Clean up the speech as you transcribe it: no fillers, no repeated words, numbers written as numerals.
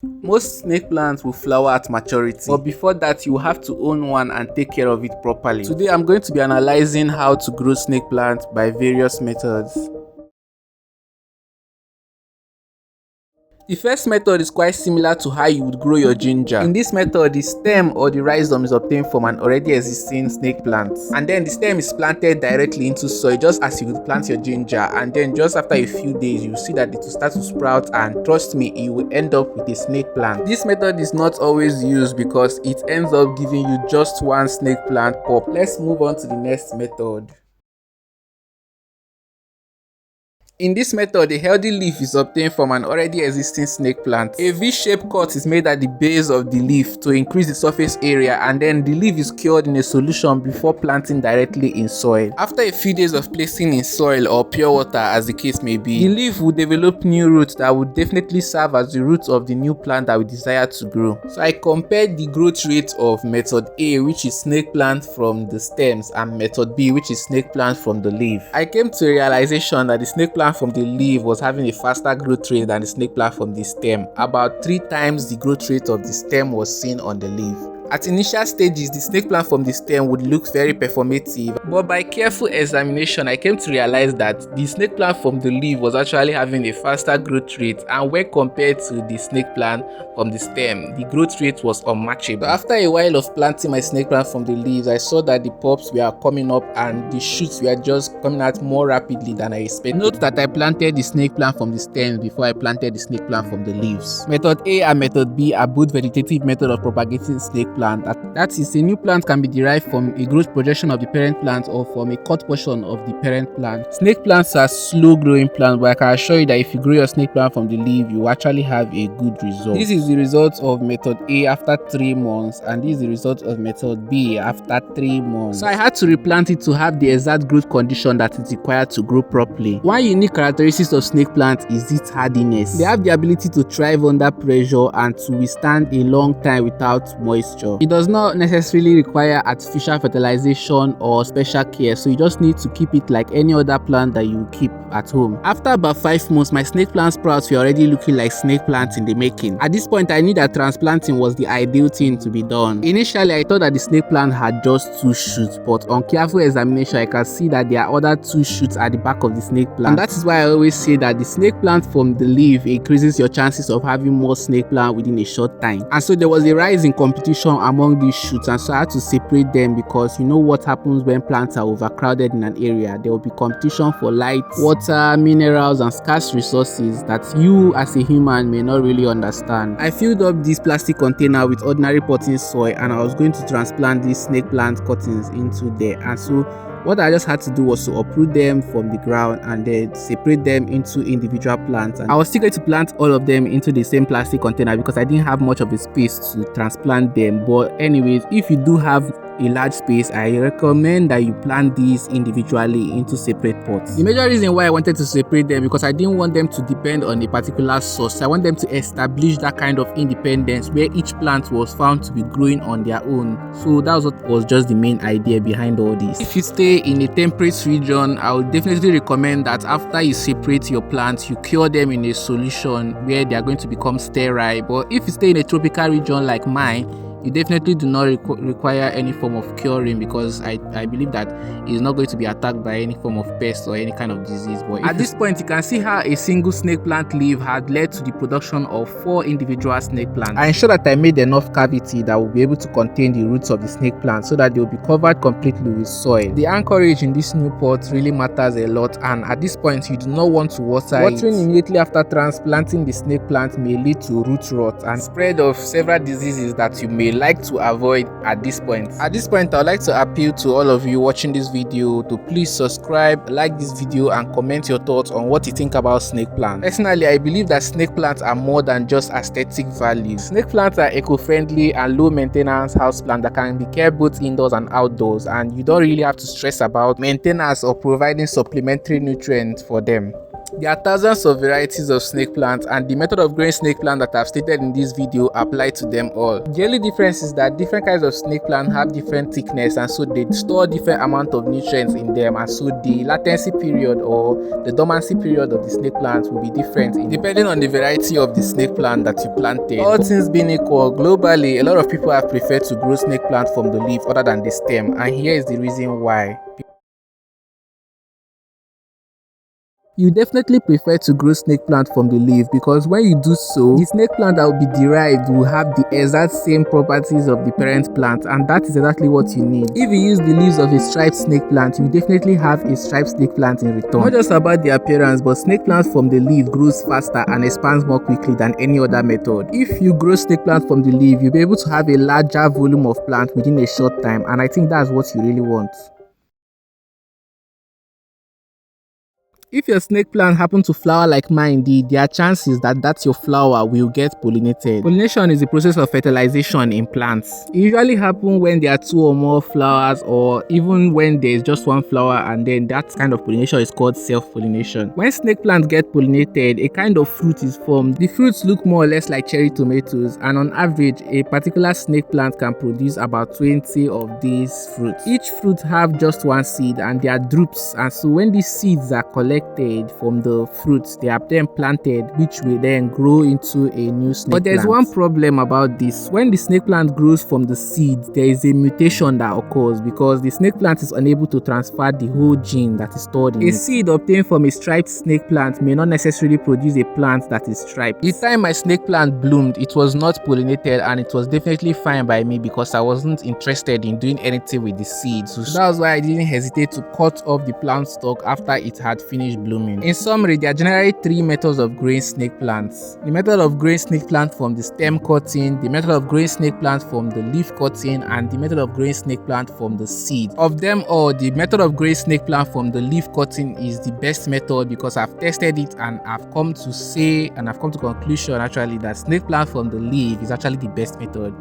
Most snake plants will flower at maturity, but before that you have to own one and take care of it properly. Today I'm going to be analyzing how to grow snake plants by various methods. The first method is quite similar to how you would grow your ginger. In this method, the stem or the rhizome is obtained from an already existing snake plant, and then the stem is planted directly into soil just as you would plant your ginger, and then just after a few days you will see that it will start to sprout, and trust me, you will end up with a snake plant. This method is not always used because it ends up giving you just one snake plant pop. Let's move on to the next method. In this method, a healthy leaf is obtained from an already existing snake plant. A V-shaped cut is made at the base of the leaf to increase the surface area, and then the leaf is cured in a solution before planting directly in soil. After a few days of placing in soil or pure water as the case may be, the leaf will develop new roots that would definitely serve as the roots of the new plant that we desire to grow. So I compared the growth rate of method A, which is snake plant from the stems, and method B, which is snake plant from the leaf. I came to a realization that the snake plant from the leaf was having a faster growth rate than the snake plant from the stem. About 3 times the growth rate of the stem was seen on the leaf. At initial stages, the snake plant from the stem would look very performative, but by careful examination, I came to realize that the snake plant from the leaf was actually having a faster growth rate, and when compared to the snake plant from the stem, the growth rate was unmatchable. So after a while of planting my snake plant from the leaves, I saw that the pups were coming up and the shoots were just coming out more rapidly than I expected. Note that I planted the snake plant from the stems before I planted the snake plant from the leaves. Method A and method B are both vegetative methods of propagating snake plant. That is, a new plant can be derived from a growth projection of the parent plant or from a cut portion of the parent plant. Snake plants are slow growing plants, but I can assure you that if you grow your snake plant from the leaf, you actually have a good result. This is the result of method A after 3 months, and this is the result of method B after 3 months. So I had to replant it to have the exact growth condition that is required to grow properly. One unique characteristic of snake plants is its hardiness. They have the ability to thrive under pressure and to withstand a long time without moisture. It does not necessarily require artificial fertilization or special care, so you just need to keep it like any other plant that you keep at home. After about 5 months, my snake plant sprouts were already looking like snake plants in the making. At this point, I knew that transplanting was the ideal thing to be done. Initially, I thought that the snake plant had just 2 shoots, but on careful examination, I can see that there are other 2 shoots at the back of the snake plant. And that is why I always say that the snake plant from the leaf increases your chances of having more snake plant within a short time. And so there was a rise in competition among these shoots, and so I had to separate them because you know what happens when plants are overcrowded in an area. There will be competition for light, water, minerals, and scarce resources that you as a human may not really understand. I filled up this plastic container with ordinary potting soil, and I was going to transplant these snake plant cuttings into there. And so what I just had to do was to uproot them from the ground and then separate them into individual plants. And I was still going to plant all of them into the same plastic container because I didn't have much of a space to transplant them. But anyways, if you do have a large space, I recommend that you plant these individually into separate pots. The major reason why I wanted to separate them because I didn't want them to depend on a particular source. I want them to establish that kind of independence where each plant was found to be growing on their own. So that was just the main idea behind all this. If you stay in a temperate region, I would definitely recommend that after you separate your plants, you cure them in a solution where they are going to become sterile. But if you stay in a tropical region like mine, you definitely do not require any form of curing because I believe that it is not going to be attacked by any form of pest or any kind of disease. But at this point, you can see how a single snake plant leaf had led to the production of 4 individual snake plants. I ensured that I made enough cavity that will be able to contain the roots of the snake plant so that they will be covered completely with soil. The anchorage in this new pot really matters a lot, and at this point, you do not want to water it. Watering immediately after transplanting the snake plant may lead to root rot and spread of several diseases that you may like to avoid at this point. At this point, I would like to appeal to all of you watching this video to please subscribe, like this video, and comment your thoughts on what you think about snake plants. Personally, I believe that snake plants are more than just aesthetic values. Snake plants are eco-friendly and low maintenance house plants that can be cared both indoors and outdoors, and you don't really have to stress about maintenance or providing supplementary nutrients for them. There are thousands of varieties of snake plants, and the method of growing snake plant that I've stated in this video apply to them all. The only difference is that different kinds of snake plant have different thickness, and so they store different amount of nutrients in them, and so the latency period or the dormancy period of the snake plant will be different depending on the variety of the snake plant that you planted. All things being equal, globally a lot of people have preferred to grow snake plant from the leaf other than the stem, and here is the reason why. You definitely prefer to grow snake plant from the leaf because when you do so, the snake plant that will be derived will have the exact same properties of the parent plant, and that is exactly what you need. If you use the leaves of a striped snake plant, you definitely have a striped snake plant in return. Not just about the appearance, but snake plant from the leaf grows faster and expands more quickly than any other method. If you grow snake plant from the leaf, you'll be able to have a larger volume of plant within a short time, and I think that's what you really want. If your snake plant happen to flower like mine did, there are chances that your flower will get pollinated. Pollination is the process of fertilization in plants. It usually happens when there are 2 or more flowers, or even when there is just 1 flower, and then that kind of pollination is called self-pollination. When snake plants get pollinated, a kind of fruit is formed. The fruits look more or less like cherry tomatoes, and on average, a particular snake plant can produce about 20 of these fruits. Each fruit have just 1 seed, and they are drupes, and so when these seeds are collected from the fruits, they are then planted, which will then grow into a new snake plant. But there's one problem about this. When the snake plant grows from the seed, there is a mutation that occurs because the snake plant is unable to transfer the whole gene that is stored in it. A seed obtained from a striped snake plant may not necessarily produce a plant that is striped. The time my snake plant bloomed, it was not pollinated, and it was definitely fine by me because I wasn't interested in doing anything with the seeds. So that was why I didn't hesitate to cut off the plant stalk after it had finished blooming. In summary, there are generally 3 methods of growing snake plants: the method of growing snake plant from the stem cutting, the method of growing snake plant from the leaf cutting, and the method of growing snake plant from the seed. Of them all, the method of growing snake plant from the leaf cutting is the best method because I've tested it and I've come to conclusion actually that snake plant from the leaf is actually the best method.